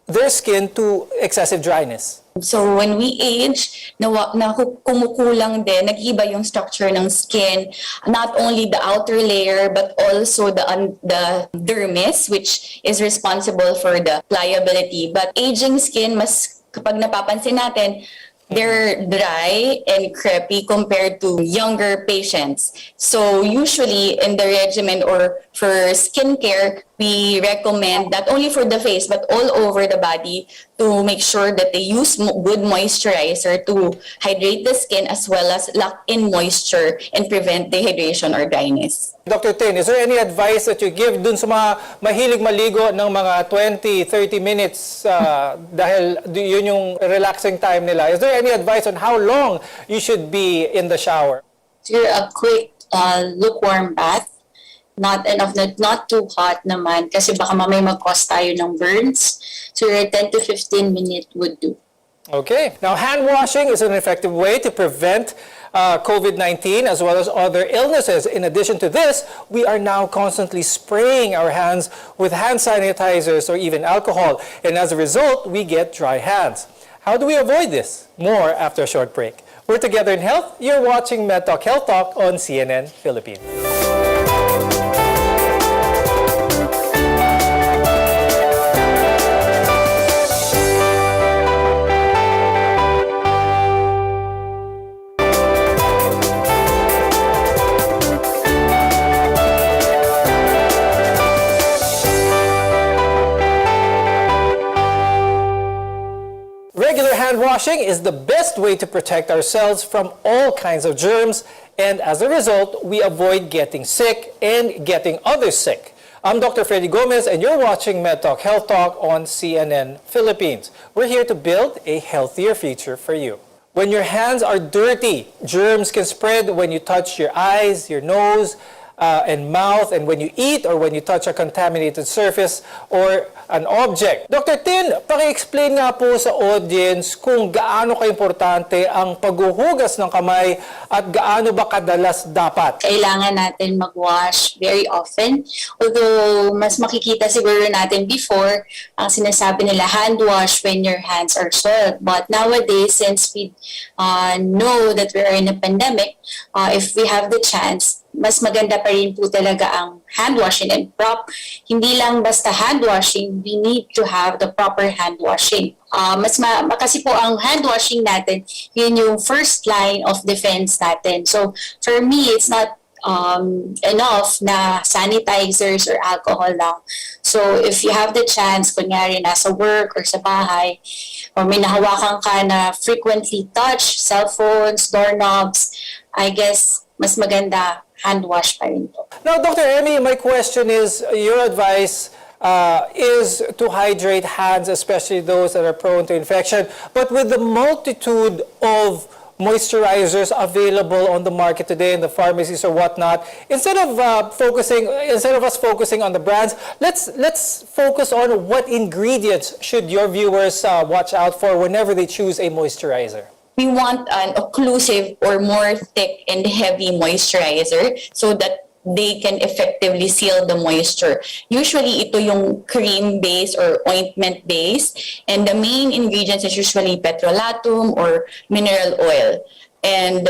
their skin to excessive dryness? So when we age, kumukulang din, nag-iba yung structure ng skin, not only the outer layer but also the dermis, which is responsible for the pliability. But aging skin, mas kapag napapansin natin, they're dry and crepey compared to younger patients. So usually in the regimen or for skincare, we recommend not only for the face but all over the body to make sure that they use good moisturizer to hydrate the skin as well as lock in moisture and prevent dehydration or dryness. Dr. Tin, is there any advice that you give dun sa mga mahilig maligo ng mga 20-30 minutes dahil yun yung relaxing time nila? Is there any advice on how long you should be in the shower? So a quick lukewarm bath. Not enough, not too hot naman kasi baka mamay mag-cause tayo ng burns. So your 10 to 15 minutes would do. Okay. Now, hand washing is an effective way to prevent COVID-19 as well as other illnesses. In addition to this, we are now constantly spraying our hands with hand sanitizers or even alcohol. And as a result, we get dry hands. How do we avoid this? More after a short break. We're Together in Health. You're watching MedTalk Health Talk on CNN Philippines. Regular hand washing is the best way to protect ourselves from all kinds of germs, and as a result, we avoid getting sick and getting others sick. I'm Dr. Freddy Gomez, and you're watching MedTalk Health Talk on CNN Philippines. We're here to build a healthier future for you. When your hands are dirty, germs can spread when you touch your eyes, your nose, and mouth, and when you eat or when you touch a contaminated surface or an object. Dr. Tin, paki-explain nga po sa audience kung gaano ka-importante ang paghuhugas ng kamay at gaano ba kadalas dapat. Kailangan natin mag-wash very often. Although, mas makikita siguro natin before, ang sinasabi nila, hand wash when your hands are soiled. But nowadays, since we know that we are in a pandemic, if we have the chance, mas maganda pa rin po talaga ang hand washing and hindi lang basta hand washing, we need to have the proper hand washing. Kasi po ang hand washing natin, yun yung first line of defense natin. So for me, it's not enough na sanitizers or alcohol lang. So if you have the chance, kunyari nasa work or sa bahay, or may nahawakan ka na frequently touch, cellphones, doorknobs, I guess mas maganda hand wash pa rin po. Now, Dr. Emmy, my question is, your advice is to hydrate hands, especially those that are prone to infection. But with the multitude of moisturizers available on the market today in the pharmacies or whatnot, instead of us focusing on the brands, let's focus on what ingredients should your viewers watch out for whenever they choose a moisturizer. We want an occlusive or more thick and heavy moisturizer so that they can effectively seal the moisture. Usually, ito yung cream base or ointment base, and the main ingredients is usually petrolatum or mineral oil. And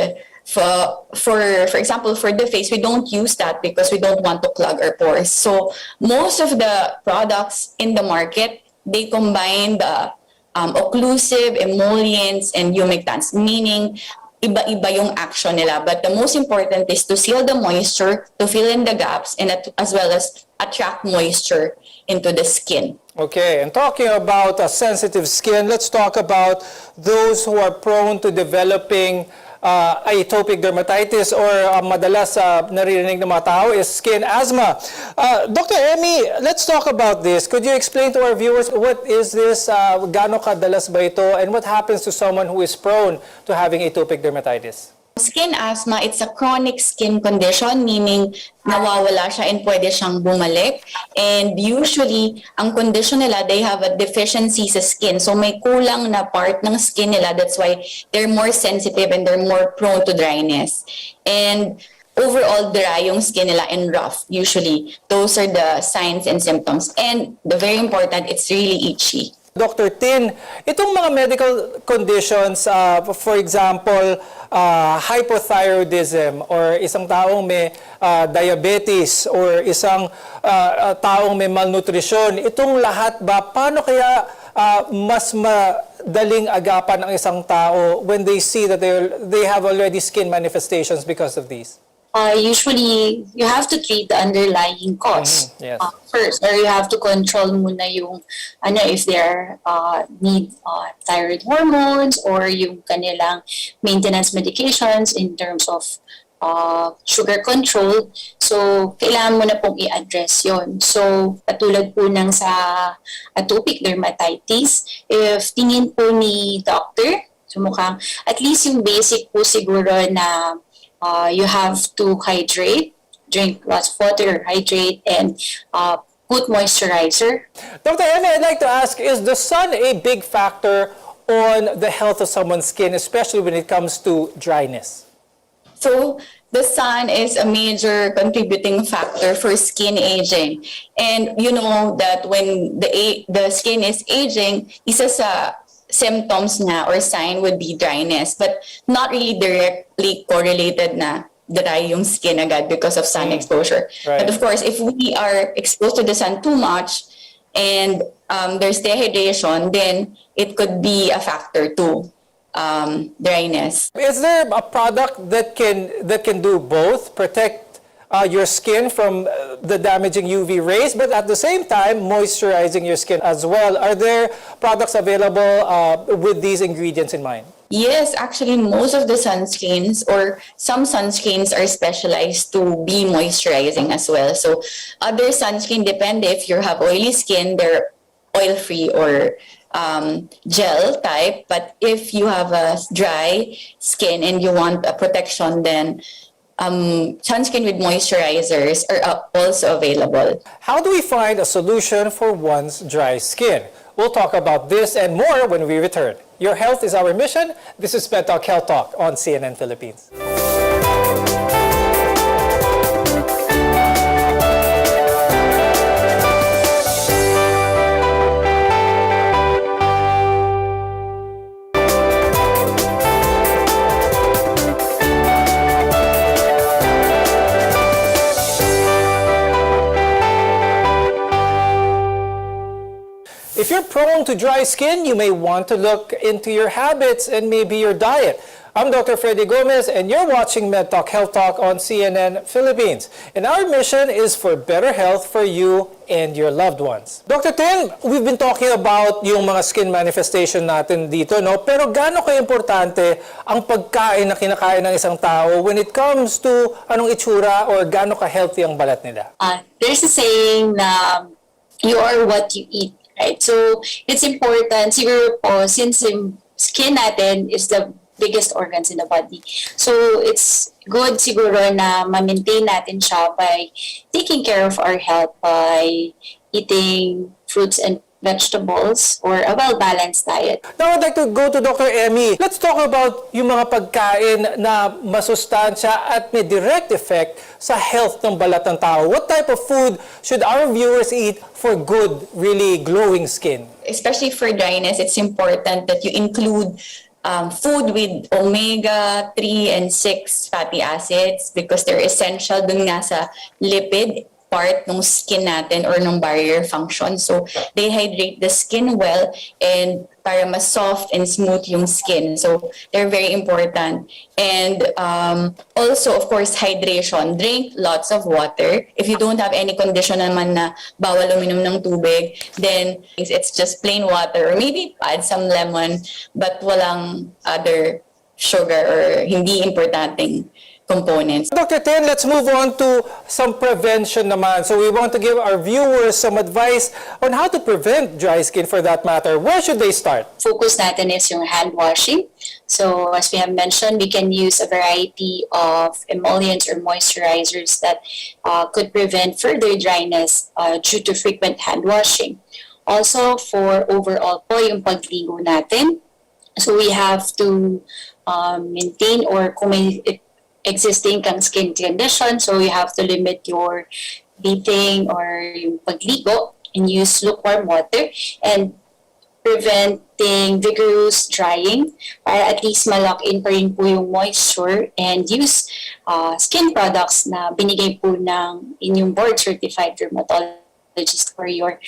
for example, for the face, we don't use that because we don't want to clog our pores. So most of the products in the market, they combine the occlusive, emollients, and humectants, meaning iba-iba yung action nila. But the most important is to seal the moisture, to fill in the gaps, and as well as attract moisture into the skin. Okay, and talking about sensitive skin, let's talk about those who are prone to developing atopic dermatitis or madalas naririnig ng mga tao is skin asthma. Dr. Emmy, let's talk about this. Could you explain to our viewers what is this, gaano kadalas ba ito, and what happens to someone who is prone to having atopic dermatitis? Skin asthma, it's a chronic skin condition, meaning nawawala siya and pwede siyang bumalik. And usually, ang condition nila, they have a deficiency sa skin. So may kulang na part ng skin nila. That's why they're more sensitive and they're more prone to dryness. And overall, dry yung skin nila and rough, usually. Those are the signs and symptoms. And the very important, it's really itchy. Dr. Tin, itong mga medical conditions, for example, hypothyroidism or isang taong may diabetes or isang taong may malnutrition, itong lahat ba, paano kaya mas madaling agapan ng isang tao when they see that they have already skin manifestations because of these? Usually, you have to treat the underlying cause first, or you have to control muna yung if they need thyroid hormones or yung kanilang maintenance medications in terms of sugar control. So, kailangan mo na pong i-address yon. So, katulad po ng sa atopic dermatitis, if tingin po ni doctor, so mukhang at least yung basic po siguro na you have to hydrate, drink lots of water, hydrate, and put moisturizer. Dr. Emmy, I'd like to ask, is the sun a big factor on the health of someone's skin, especially when it comes to dryness? So, the sun is a major contributing factor for skin aging. And you know that when the skin is aging, isa sa symptoms na or sign would be dryness, but not really directly correlated na dry yung skin agad because of sun exposure. Right. But of course, if we are exposed to the sun too much and there's dehydration, then it could be a factor too. Dryness. Is there a product that can do both, protect your skin from the damaging UV rays, but at the same time moisturizing your skin as well? Are there products available with these ingredients in mind? Yes, actually, most of the sunscreens or some sunscreens are specialized to be moisturizing as well. So other sunscreen, depende if you have oily skin, they're oil-free or gel type. But if you have a dry skin and you want a protection, then sunscreen with moisturizers are also available. How do we find a solution for one's dry skin? We'll talk about this and more when we return. Your health is our mission. This is MedTalk Health Talk on CNN Philippines. If you're prone to dry skin, you may want to look into your habits and maybe your diet. I'm Dr. Freddy Gomez, and you're watching MedTalk Health Talk on CNN Philippines. And our mission is for better health for you and your loved ones. Dr. Tin, we've been talking about yung mga skin manifestation natin dito, no? Pero gaano ka-importante ang pagkain na kinakain ng isang tao when it comes to anong itsura or gaano ka-healthy ang balat nila? There's a saying na you are what you eat. Right? So, it's important, siguro po, since yung skin natin is the biggest organs in the body. So, it's good siguro na ma-maintain natin siya by taking care of our health by eating fruits and vegetables or a well-balanced diet. Now, I'd like to go to Dr. Emmy. Let's talk about yung mga pagkain na masustansya at may direct effect sa health ng balat ng tao. What type of food should our viewers eat for good, really glowing skin? Especially for dryness, it's important that you include food with omega-3 and 6 fatty acids because they're essential dun nga sa lipid part ng skin natin or ng barrier function. So, they hydrate the skin well and para mas soft and smooth yung skin. So, they're very important. And also, of course, hydration. Drink lots of water. If you don't have any condition naman na bawal uminom ng tubig, then it's just plain water or maybe add some lemon but walang other sugar or hindi importanteng components. Dr. Tin, let's move on to some prevention naman. So we want to give our viewers some advice on how to prevent dry skin for that matter. Where should they start? Focus natin is yung hand washing. So as we have mentioned, we can use a variety of emollients or moisturizers that could prevent further dryness due to frequent hand washing. Also, for overall po yung pagligo natin, so we have to maintain or kung may existing kang skin condition, so you have to limit your bathing or yung pagligo and use lukewarm water and preventing vigorous drying para at least ma-lock in pa rin po yung moisture and use skin products na binigay po ng inyong board-certified dermatologist or your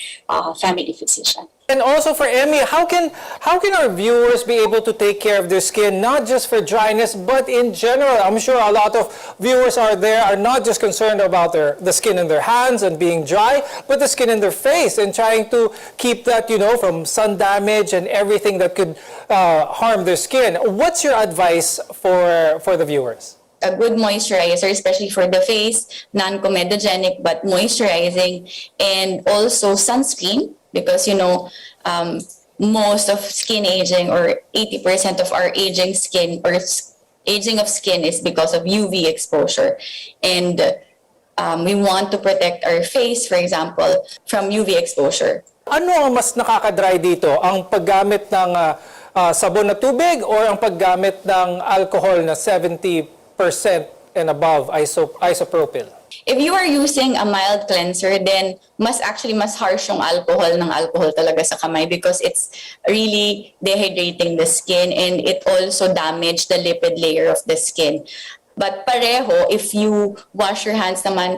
family physician. And also for Emmy, how can our viewers be able to take care of their skin, not just for dryness, but in general? I'm sure a lot of viewers are not just concerned about the skin in their hands and being dry, but the skin in their face and trying to keep that, from sun damage and everything that could harm their skin. What's your advice for the viewers? A good moisturizer, especially for the face, non-comedogenic but moisturizing, and also sunscreen because most of skin aging or 80% of our aging skin or aging of skin is because of UV exposure, and we want to protect our face, for example, from UV exposure. Ano ang mas nakaka-dry dito? Ang paggamit ng sabon na tubig or ang paggamit ng alcohol na 70% and above isopropyl? If you are using a mild cleanser, then mas harsh yung alcohol talaga sa kamay because it's really dehydrating the skin and it also damage the lipid layer of the skin. But pareho, if you wash your hands naman